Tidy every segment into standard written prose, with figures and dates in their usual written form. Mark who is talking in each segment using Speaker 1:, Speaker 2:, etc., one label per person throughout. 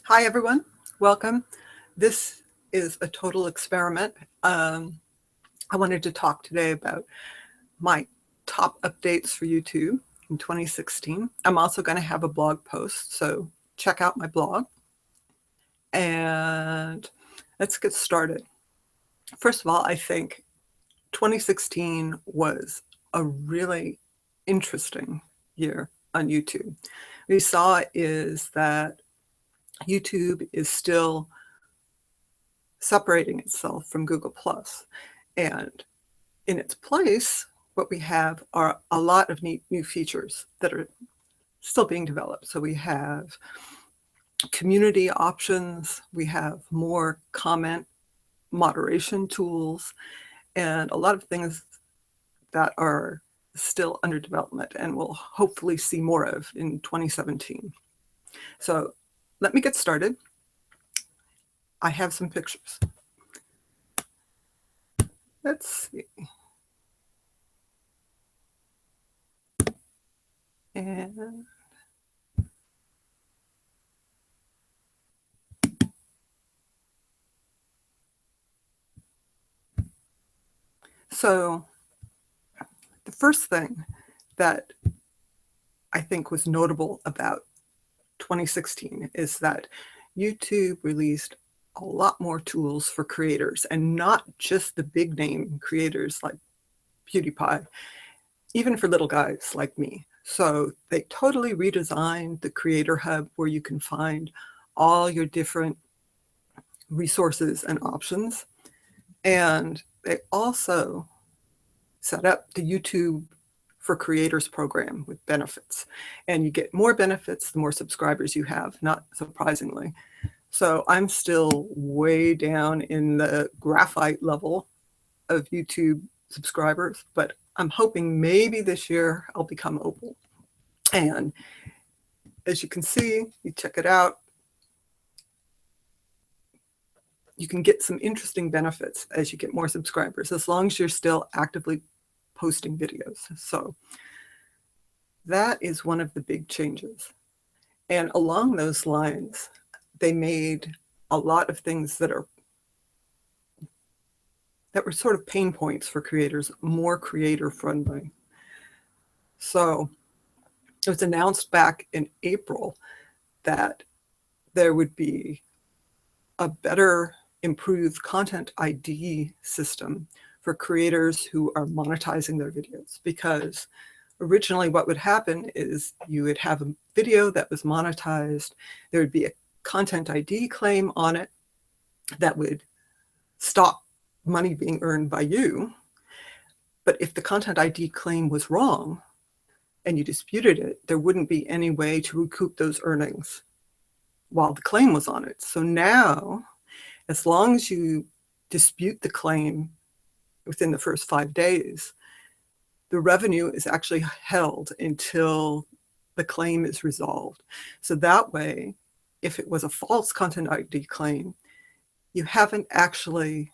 Speaker 1: Hi, everyone. Welcome. This is a total experiment. I wanted to talk today about my top updates for YouTube in 2016. I'm also going to have a blog post, so check out my blog. And let's get started. First of all, I think 2016 was a really interesting year on YouTube. What we saw is that YouTube is still separating itself from Google+. And in its place, what we have are a lot of neat new features that are still being developed. So we have community options, we have more comment moderation tools, and a lot of things that are still under development and we'll hopefully see more of in 2017. So let me get started. I have some pictures. Let's see. And so the first thing that I think was notable about 2016 is that YouTube released a lot more tools for creators, and not just the big name creators like PewDiePie, even for little guys like me. So they totally redesigned the Creator Hub, where you can find all your different resources and options. And they also set up the YouTube for Creators program with benefits. And you get more benefits the more subscribers you have, not surprisingly. So I'm still way down in the graphite level of YouTube subscribers, but I'm hoping maybe this year I'll become opal. And as you can see, you check it out, you can get some interesting benefits as you get more subscribers, as long as you're still actively posting videos. So that is one of the big changes. And along those lines, they made a lot of things that were sort of pain points for creators more creator friendly. So it was announced back in April that there would be a better improved content ID system for creators who are monetizing their videos, because originally what would happen is you would have a video that was monetized, there would be a content ID claim on it that would stop money being earned by you. But if the content ID claim was wrong and you disputed it, there wouldn't be any way to recoup those earnings while the claim was on it. So now, as long as you dispute the claim within the first 5 days, the revenue is actually held until the claim is resolved. So that way, if it was a false content ID claim, you haven't actually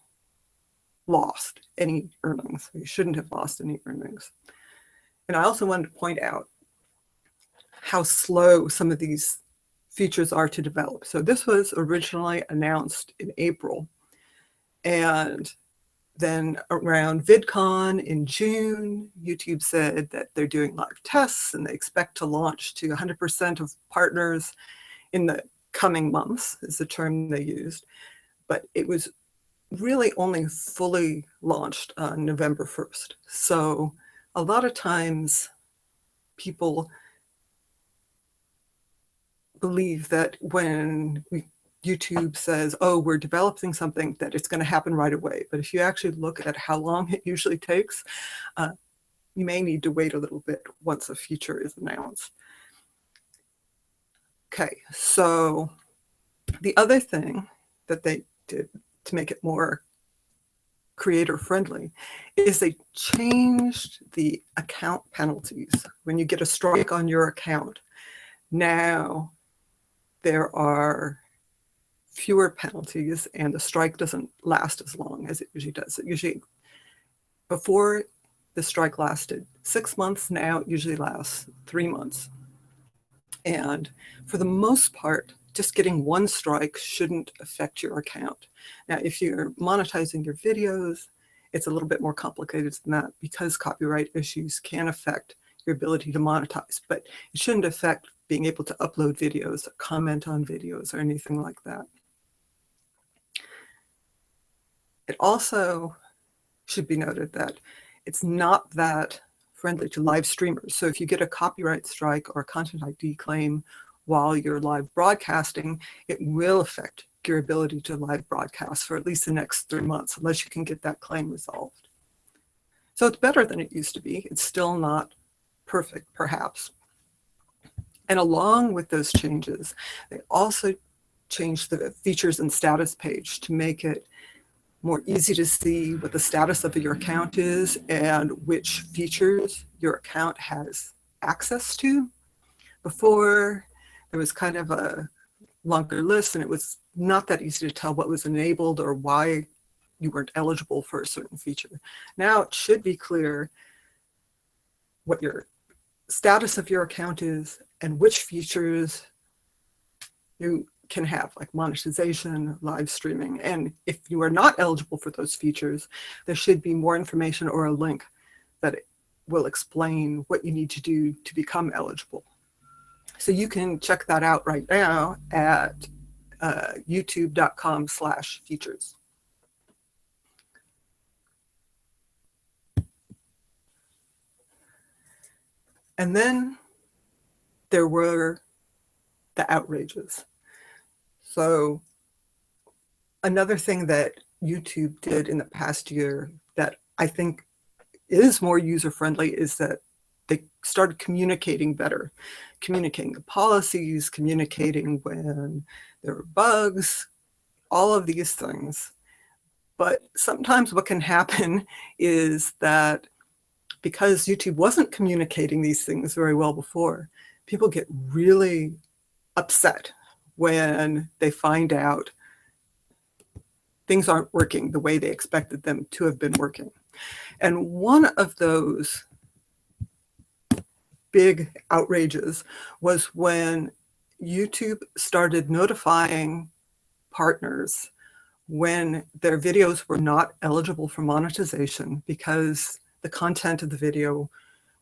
Speaker 1: lost any earnings. You shouldn't have lost any earnings. And I also wanted to point out how slow some of these features are to develop. So this was originally announced in April, and then around VidCon in June, YouTube said that they're doing a lot of tests and they expect to launch to 100% of partners in the coming months, is the term they used. But it was really only fully launched on November 1st. So a lot of times people believe that when YouTube says, oh, we're developing something, that it's going to happen right away. But if you actually look at how long it usually takes, you may need to wait a little bit once a feature is announced. Okay, so the other thing that they did to make it more creator friendly is they changed the account penalties. When you get a strike on your account, now there are fewer penalties and the strike doesn't last as long as it usually does. It usually, before the strike lasted 6 months, now it usually lasts 3 months. And for the most part, just getting one strike shouldn't affect your account. Now, if you're monetizing your videos, it's a little bit more complicated than that because copyright issues can affect your ability to monetize, but it shouldn't affect being able to upload videos, comment on videos, or anything like that. It also should be noted that it's not that friendly to live streamers. So if you get a copyright strike or a content ID claim while you're live broadcasting, it will affect your ability to live broadcast for at least the next 3 months, unless you can get that claim resolved. So it's better than it used to be. It's still not perfect, perhaps. And along with those changes, they also changed the features and status page to make it more easy to see what the status of your account is and which features your account has access to. Before, there was kind of a longer list, and it was not that easy to tell what was enabled or why you weren't eligible for a certain feature. Now it should be clear what your status of your account is and which features you can have, like monetization, live streaming. And if you are not eligible for those features, there should be more information or a link that will explain what you need to do to become eligible. So you can check that out right now at youtube.com/features. And then there were the outrages. So another thing that YouTube did in the past year that I think is more user-friendly is that they started communicating better, communicating the policies, communicating when there were bugs, all of these things. But sometimes what can happen is that because YouTube wasn't communicating these things very well before, people get really upset when they find out things aren't working the way they expected them to have been working. And one of those big outrages was when YouTube started notifying partners when their videos were not eligible for monetization because the content of the video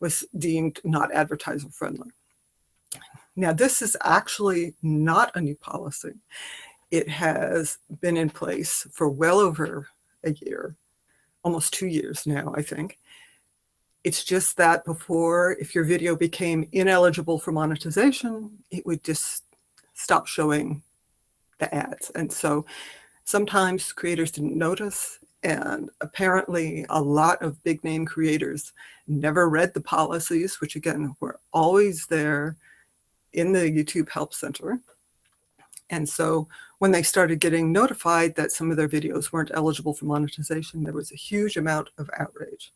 Speaker 1: was deemed not advertiser friendly. Now, this is actually not a new policy. It has been in place for well over a year, almost 2 years now, I think. It's just that before, if your video became ineligible for monetization, it would just stop showing the ads. And so sometimes creators didn't notice, and apparently a lot of big name creators never read the policies, which again, were always there in the YouTube Help Center. And so when they started getting notified that some of their videos weren't eligible for monetization, there was a huge amount of outrage.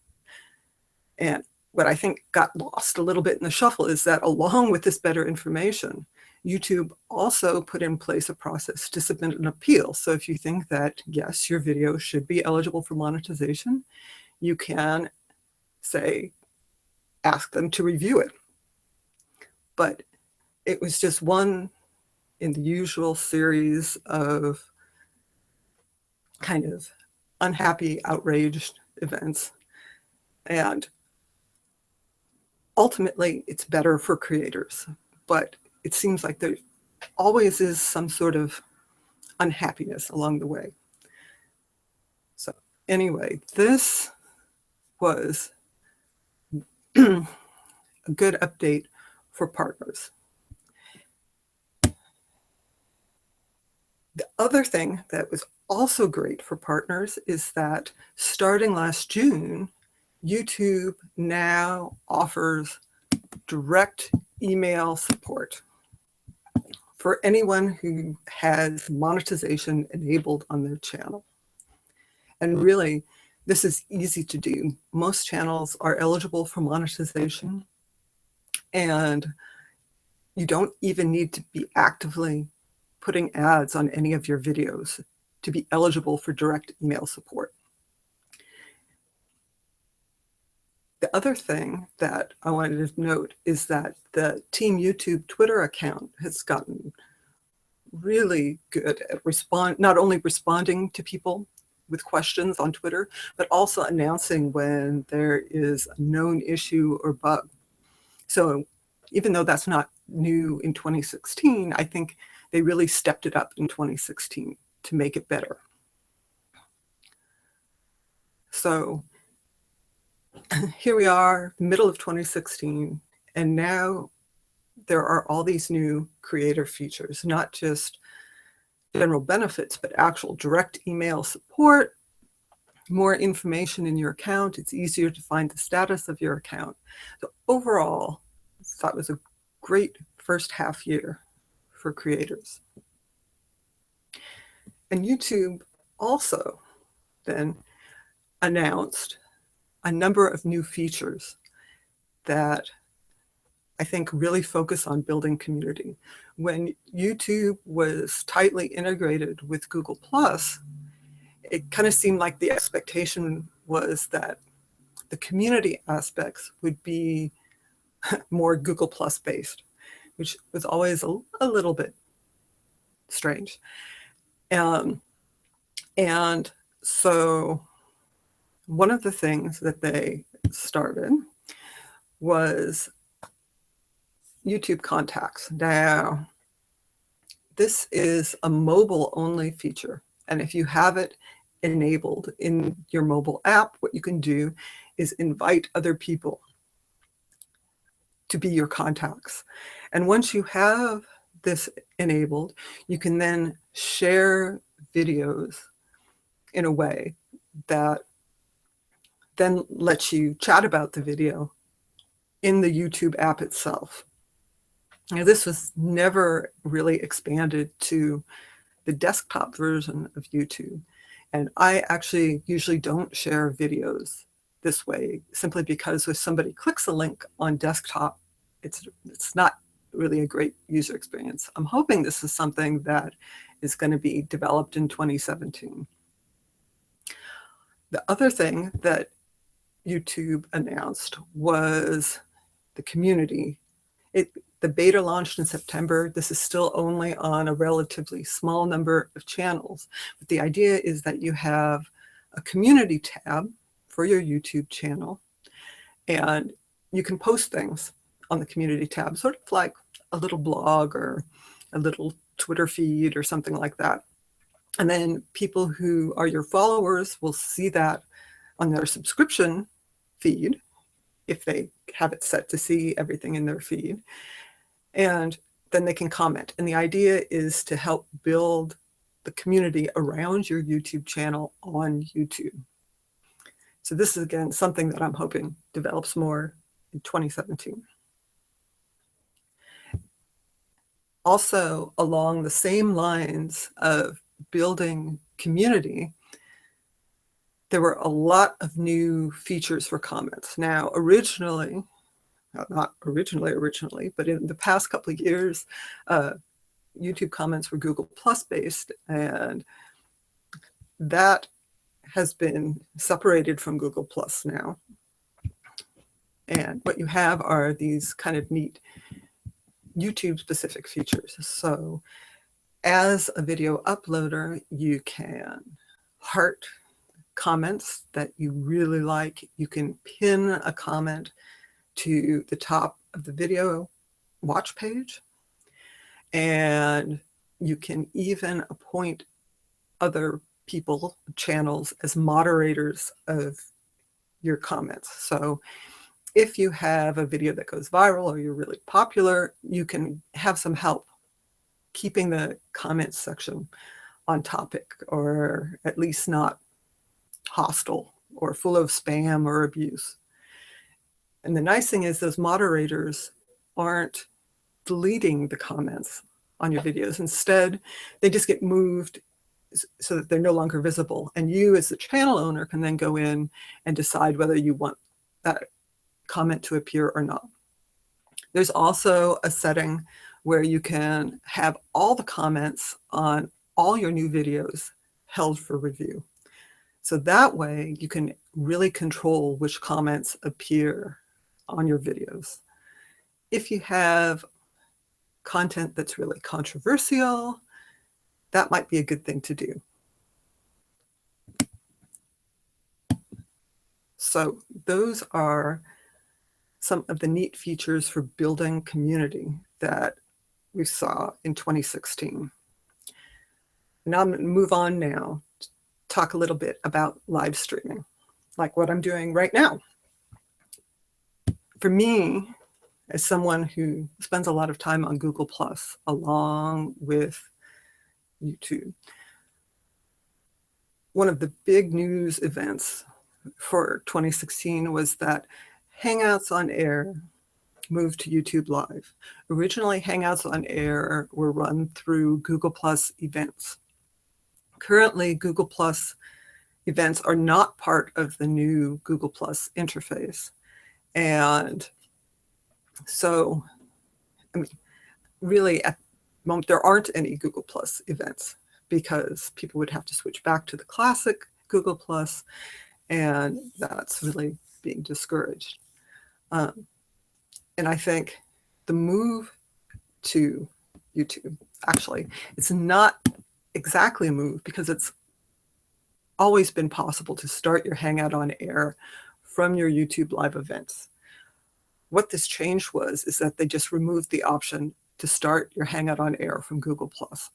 Speaker 1: And what I think got lost a little bit in the shuffle is that along with this better information, YouTube also put in place a process to submit an appeal. So if you think that, yes, your video should be eligible for monetization, you can say, ask them to review it. But it was just one in the usual series of kind of unhappy, outraged events. And ultimately, it's better for creators. But it seems like there always is some sort of unhappiness along the way. So anyway, this was a good update for partners. The other thing that was also great for partners is that starting last June, YouTube now offers direct email support for anyone who has monetization enabled on their channel. And really, this is easy to do. Most channels are eligible for monetization, and you don't even need to be actively putting ads on any of your videos to be eligible for direct email support. The other thing that I wanted to note is that the Team YouTube Twitter account has gotten really good at not only responding to people with questions on Twitter, but also announcing when there is a known issue or bug. So even though that's not new in 2016, I think they really stepped it up in 2016 to make it better. So here we are, middle of 2016, and now there are all these new creator features, not just general benefits, but actual direct email support, more information in your account. It's easier to find the status of your account. So overall, that was a great first half year for creators. And YouTube also then announced a number of new features that I think really focus on building community. When YouTube was tightly integrated with Google+, it kind of seemed like the expectation was that the community aspects would be more Google+ based, which was always a little bit strange. And so one of the things that they started was YouTube contacts. Now, this is a mobile-only feature, and if you have it enabled in your mobile app, what you can do is invite other people to be your contacts. And once you have this enabled, you can then share videos in a way that then lets you chat about the video in the YouTube app itself. Now, this was never really expanded to the desktop version of YouTube. And I actually usually don't share videos this way, simply because if somebody clicks a link on desktop, it's not really a great user experience. I'm hoping this is something that is going to be developed in 2017. The other thing that YouTube announced was the community. The beta launched in September. This is still only on a relatively small number of channels. But the idea is that you have a community tab for your YouTube channel, and you can post things on the community tab, sort of like a little blog or a little Twitter feed or something like that. And then people who are your followers will see that on their subscription feed, if they have it set to see everything in their feed. And then they can comment. And the idea is to help build the community around your YouTube channel on YouTube. So this is, again, something that I'm hoping develops more in 2017. Also, along the same lines of building community, there were a lot of new features for comments. Now, originally, not originally, but in the past couple of years, YouTube comments were Google+ based, and that has been separated from Google+ now. And what you have are these kind of neat YouTube specific features. So as a video uploader, you can heart comments that you really like. You can pin a comment to the top of the video watch page. And you can even appoint other people, channels, as moderators of your comments. So if you have a video that goes viral or you're really popular, you can have some help keeping the comments section on topic, or at least not hostile or full of spam or abuse. And the nice thing is those moderators aren't deleting the comments on your videos. Instead, they just get moved so that they're no longer visible. And you, as the channel owner, can then go in and decide whether you want that comment to appear or not. There's also a setting where you can have all the comments on all your new videos held for review. So that way you can really control which comments appear on your videos. If you have content that's really controversial, that might be a good thing to do. So those are some of the neat features for building community that we saw in 2016. Now I'm going to move on now to talk a little bit about live streaming, like what I'm doing right now. For me, as someone who spends a lot of time on Google Plus along with YouTube, one of the big news events for 2016 was that Hangouts on Air moved to YouTube Live. Originally, Hangouts on Air were run through Google Plus events. Currently, Google Plus events are not part of the new Google Plus interface. And so, I mean, really at the moment, there aren't any Google Plus events because people would have to switch back to the classic Google Plus, and that's really being discouraged. And I think the move to YouTube, actually, it's not exactly a move because it's always been possible to start your Hangout on Air from your YouTube Live events. What this change was is that they just removed the option to start your Hangout on Air from Google Plus.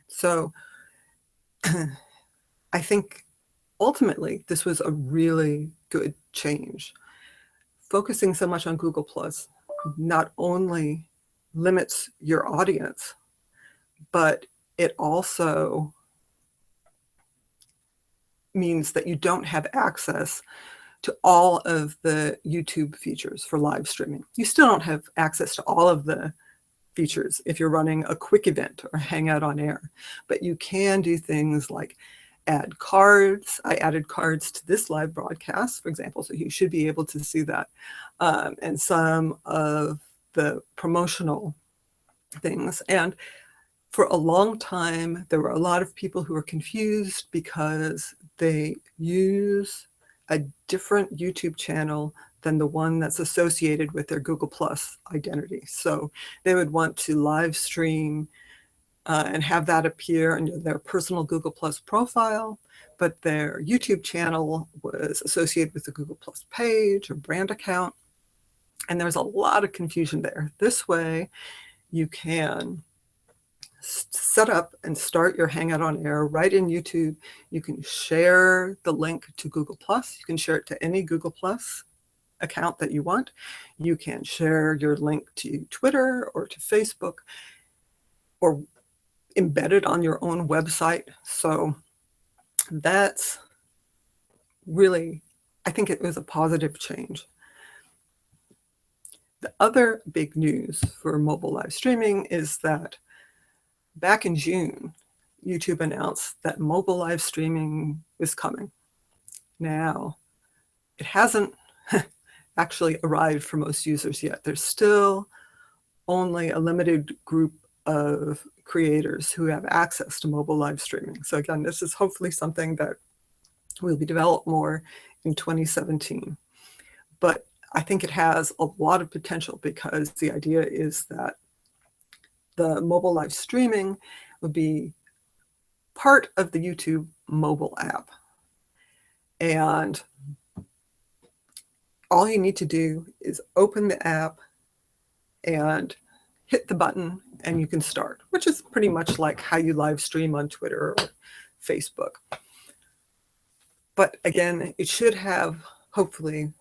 Speaker 1: So I think ultimately this was a really good change. Focusing so much on Google Plus not only limits your audience, but it also means that you don't have access to all of the YouTube features for live streaming. You still don't have access to all of the features if you're running a quick event or Hangout on Air, but you can do things like add cards. I added cards to this live broadcast, for example, so you should be able to see that. And some of the promotional things. And for a long time, there were a lot of people who were confused because they use a different YouTube channel than the one that's associated with their Google Plus identity. So they would want to live stream and have that appear in their personal Google Plus profile, but their YouTube channel was associated with the Google Plus page or brand account. And there's a lot of confusion there. This way, you can set up and start your Hangout on Air right in YouTube. You can share the link to Google Plus. You can share it to any Google Plus account that you want. You can share your link to Twitter or to Facebook or embed it on your own website. So that's really, I think it was a positive change. The other big news for mobile live streaming is that back in June, YouTube announced that mobile live streaming is coming. Now, it hasn't actually arrived for most users yet. There's still only a limited group of creators who have access to mobile live streaming. So again, this is hopefully something that will be developed more in 2017. But I think it has a lot of potential because the idea is that the mobile live streaming would be part of the YouTube mobile app. And all you need to do is open the app and hit the button and you can start, which is pretty much like how you live stream on Twitter or Facebook. But again, it should have hopefully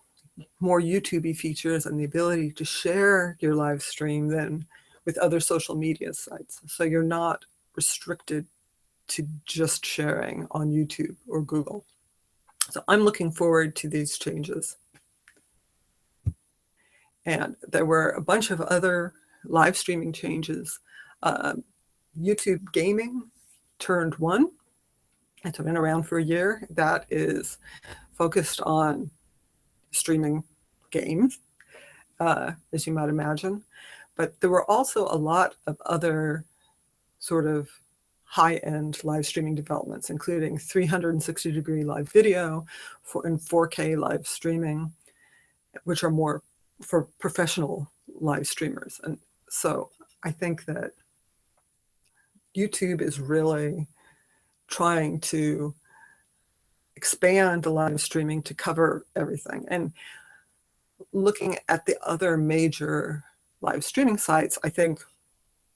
Speaker 1: more YouTube-y features and the ability to share your live stream than with other social media sites. So you're not restricted to just sharing on YouTube or Google. So I'm looking forward to these changes. And there were a bunch of other live streaming changes. YouTube Gaming turned 1. It's been around for a year. That is focused on streaming games, as you might imagine. But there were also a lot of other sort of high-end live streaming developments, including 360-degree live video and 4K live streaming, which are more for professional live streamers. And so I think that YouTube is really trying to expand the live streaming to cover everything. And looking at the other major live streaming sites, I think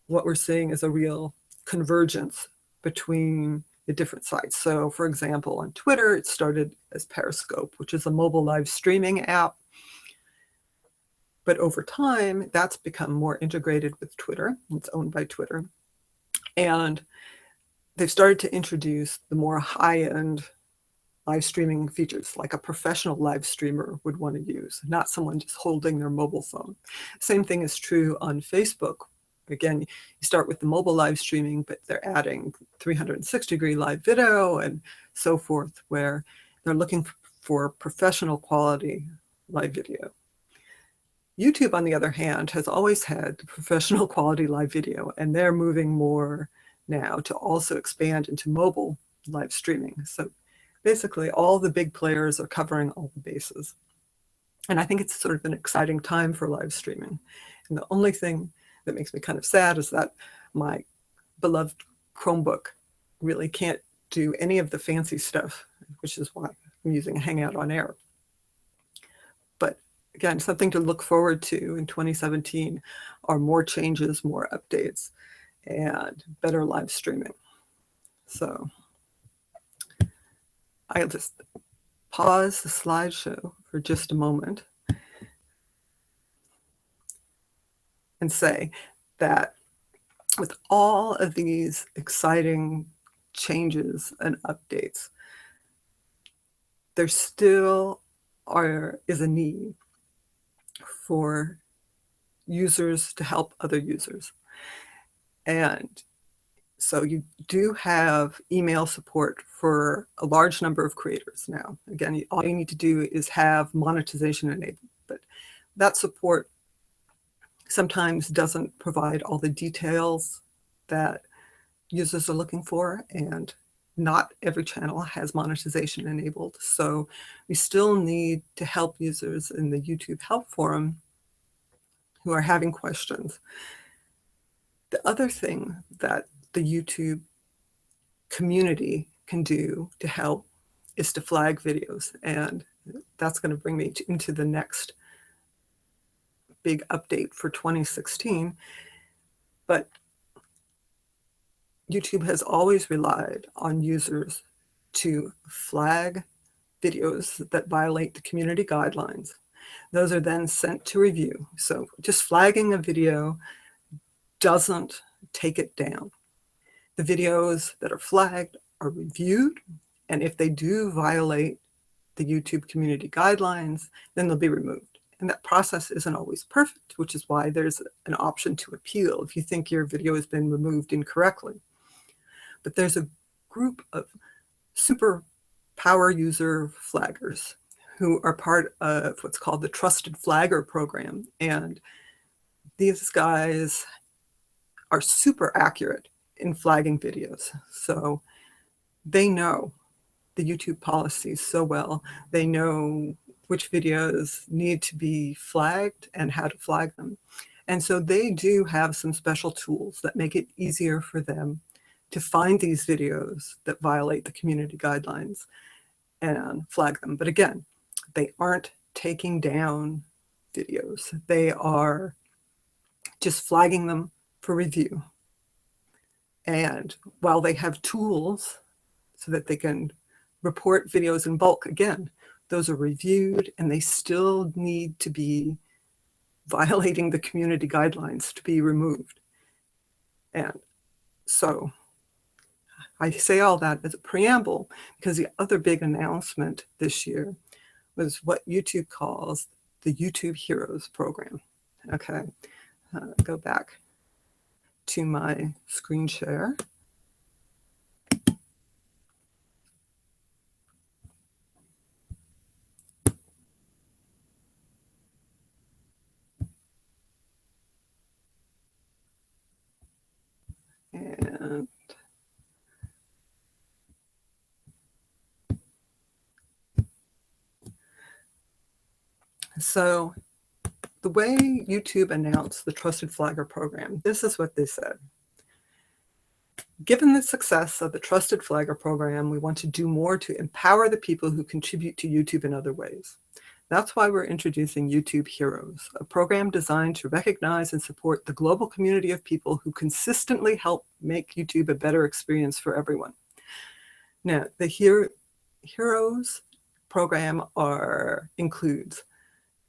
Speaker 1: what we're seeing is a real convergence between the different sites. So for example, on Twitter, it started as Periscope, which is a mobile live streaming app. But over time, that's become more integrated with Twitter. It's owned by Twitter. And they've started to introduce the more high-end live streaming features like a professional live streamer would want to use, not someone just holding their mobile phone. Same thing is true on Facebook. Again, you start with the mobile live streaming, but they're adding 360-degree live video and so forth, where they're looking for professional quality live video. YouTube, on the other hand, has always had professional quality live video, and they're moving more now to also expand into mobile live streaming. So basically, all the big players are covering all the bases. And I think it's sort of an exciting time for live streaming. And the only thing that makes me kind of sad is that my beloved Chromebook really can't do any of the fancy stuff, which is why I'm using Hangout on Air. But again, something to look forward to in 2017 are more changes, more updates, and better live streaming. So I'll just pause the slideshow for just a moment and say that with all of these exciting changes and updates, there still is a need for users to help other users. And so you do have email support for a large number of creators now. Again, all you need to do is have monetization enabled, but that support sometimes doesn't provide all the details that users are looking for, and not every channel has monetization enabled. So we still need to help users in the YouTube help forum who are having questions. The other thing that the YouTube community can do to help is to flag videos. And that's going to bring me into the next big update for 2016. But YouTube has always relied on users to flag videos that violate the community guidelines. Those are then sent to review. So just flagging a video doesn't take it down. The videos that are flagged are reviewed, and if they do violate the YouTube community guidelines, then they'll be removed. And that process isn't always perfect, which is why there's an option to appeal if you think your video has been removed incorrectly. But there's a group of super power user flaggers who are part of what's called the Trusted Flagger program. And these guys are super accurate in flagging videos. So they know the YouTube policies so well. They know which videos need to be flagged and how to flag them. And so they do have some special tools that make it easier for them to find these videos that violate the community guidelines and flag them. But again, they aren't taking down videos. They are just flagging them for review. And while they have tools so that they can report videos in bulk, again, those are reviewed and they still need to be violating the community guidelines to be removed. And so I say all that as a preamble because the other big announcement this year was what YouTube calls the YouTube Heroes program. Okay, go back to my screen share. And so the way YouTube announced the Trusted Flagger program, this is what they said. Given the success of the Trusted Flagger program, we want to do more to empower the people who contribute to YouTube in other ways. That's why we're introducing YouTube Heroes, a program designed to recognize and support the global community of people who consistently help make YouTube a better experience for everyone. Now, the Heroes program includes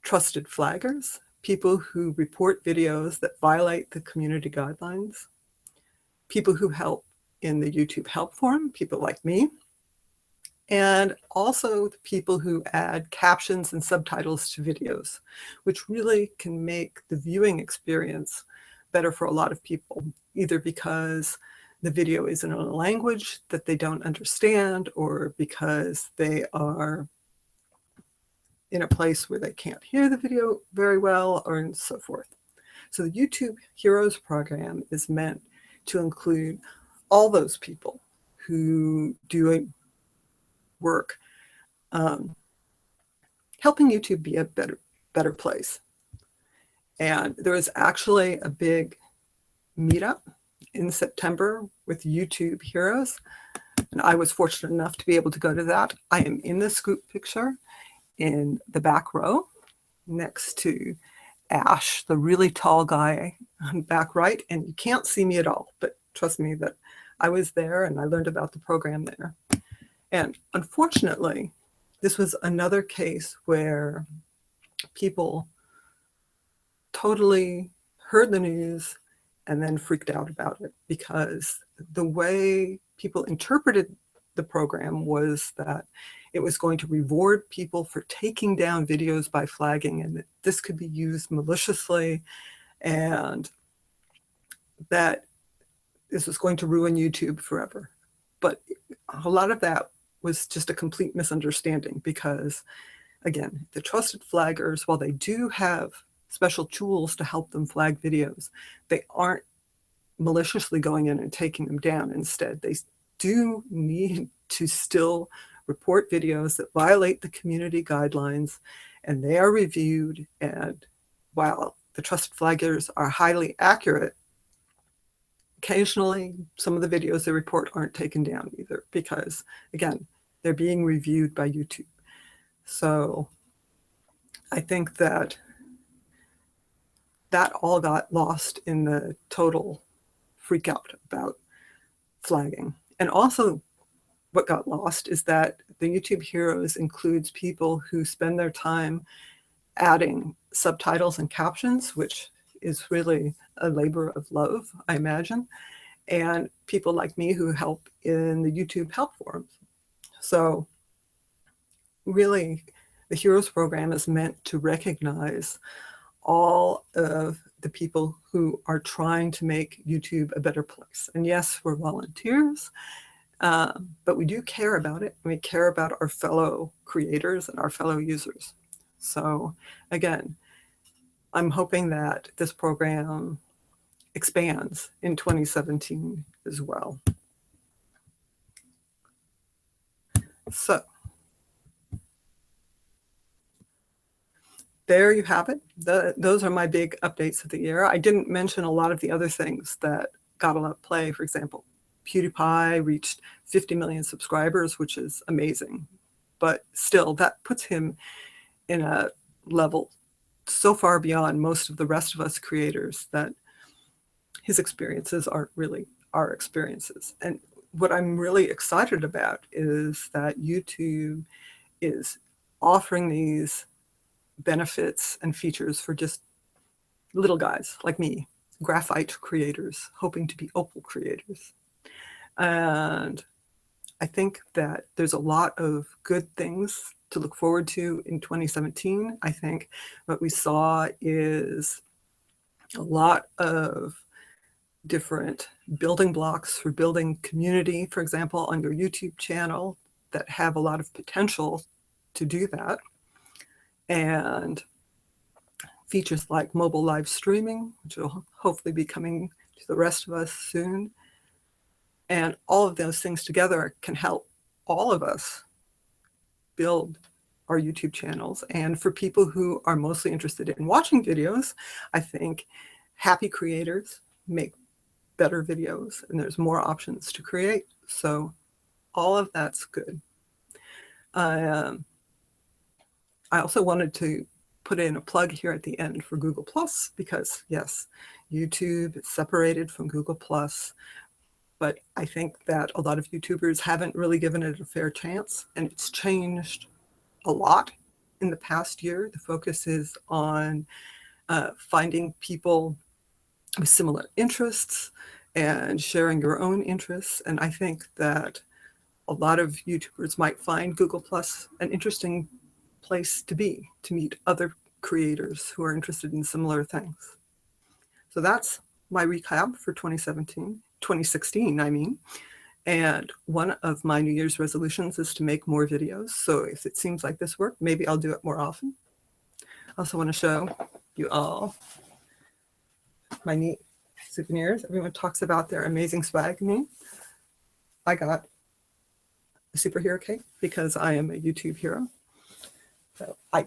Speaker 1: trusted flaggers, people who report videos that violate the community guidelines, people who help in the YouTube help forum, people like me, and also the people who add captions and subtitles to videos, which really can make the viewing experience better for a lot of people, either because the video is in a language that they don't understand or because they are in a place where they can't hear the video very well, or and so forth. So the YouTube Heroes program is meant to include all those people who do work helping YouTube be a better place. And there was actually a big meetup in September with YouTube Heroes, and I was fortunate enough to be able to go to that. I am in this group picture in the back row next to Ash, the really tall guy on back right, and you can't see me at all, but trust me that I was there and I learned about the program there. And unfortunately, this was another case where people totally heard the news and then freaked out about it, because the way people interpreted the program was that it was going to reward people for taking down videos by flagging, and that this could be used maliciously, and that this was going to ruin YouTube forever. But a lot of that was just a complete misunderstanding, because again, the trusted flaggers, while they do have special tools to help them flag videos, they aren't maliciously going in and taking them down. Instead, they do need to still report videos that violate the community guidelines, and they are reviewed. And while the trusted flaggers are highly accurate, occasionally some of the videos they report aren't taken down either, because again, they're being reviewed by YouTube. So I think that all got lost in the total freak out about flagging. And also what got lost is that the YouTube Heroes includes people who spend their time adding subtitles and captions, which is really a labor of love, I imagine, and people like me who help in the YouTube help forums. So really, the Heroes program is meant to recognize all of the people who are trying to make YouTube a better place. And yes, we're volunteers, but we do care about it. We care about our fellow creators and our fellow users. So again, I'm hoping that this program expands in 2017 as well. So there you have it. Those are my big updates of the year. I didn't mention a lot of the other things that got a lot of play. For example, PewDiePie reached 50 million subscribers, which is amazing. But still, that puts him in a level so far beyond most of the rest of us creators that his experiences aren't really our experiences. And what I'm really excited about is that YouTube is offering these benefits and features for just little guys like me, graphite creators, hoping to be opal creators. And I think that there's a lot of good things to look forward to in 2017. I think what we saw is a lot of different building blocks for building community, for example, on your YouTube channel, that have a lot of potential to do that. And features like mobile live streaming, which will hopefully be coming to the rest of us soon. And all of those things together can help all of us build our YouTube channels. And for people who are mostly interested in watching videos, I think happy creators make better videos and there's more options to create. So all of that's good. I also wanted to put in a plug here at the end for Google Plus, because yes, YouTube is separated from Google Plus, but I think that a lot of YouTubers haven't really given it a fair chance, and it's changed a lot in the past year. The focus is on finding people with similar interests and sharing your own interests. And I think that a lot of YouTubers might find Google Plus an interesting place to be, to meet other creators who are interested in similar things. So that's my recap for 2016, I mean. And one of my New Year's resolutions is to make more videos. So if it seems like this worked, maybe I'll do it more often. I also want to show you all my neat souvenirs. Everyone talks about their amazing swag. Me, I got a superhero cape because I am a YouTube hero. So I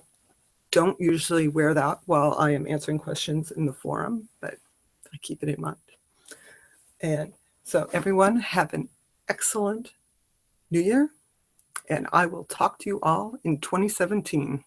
Speaker 1: don't usually wear that while I am answering questions in the forum, but I keep it in mind. And so everyone have an excellent New Year, and I will talk to you all in 2017.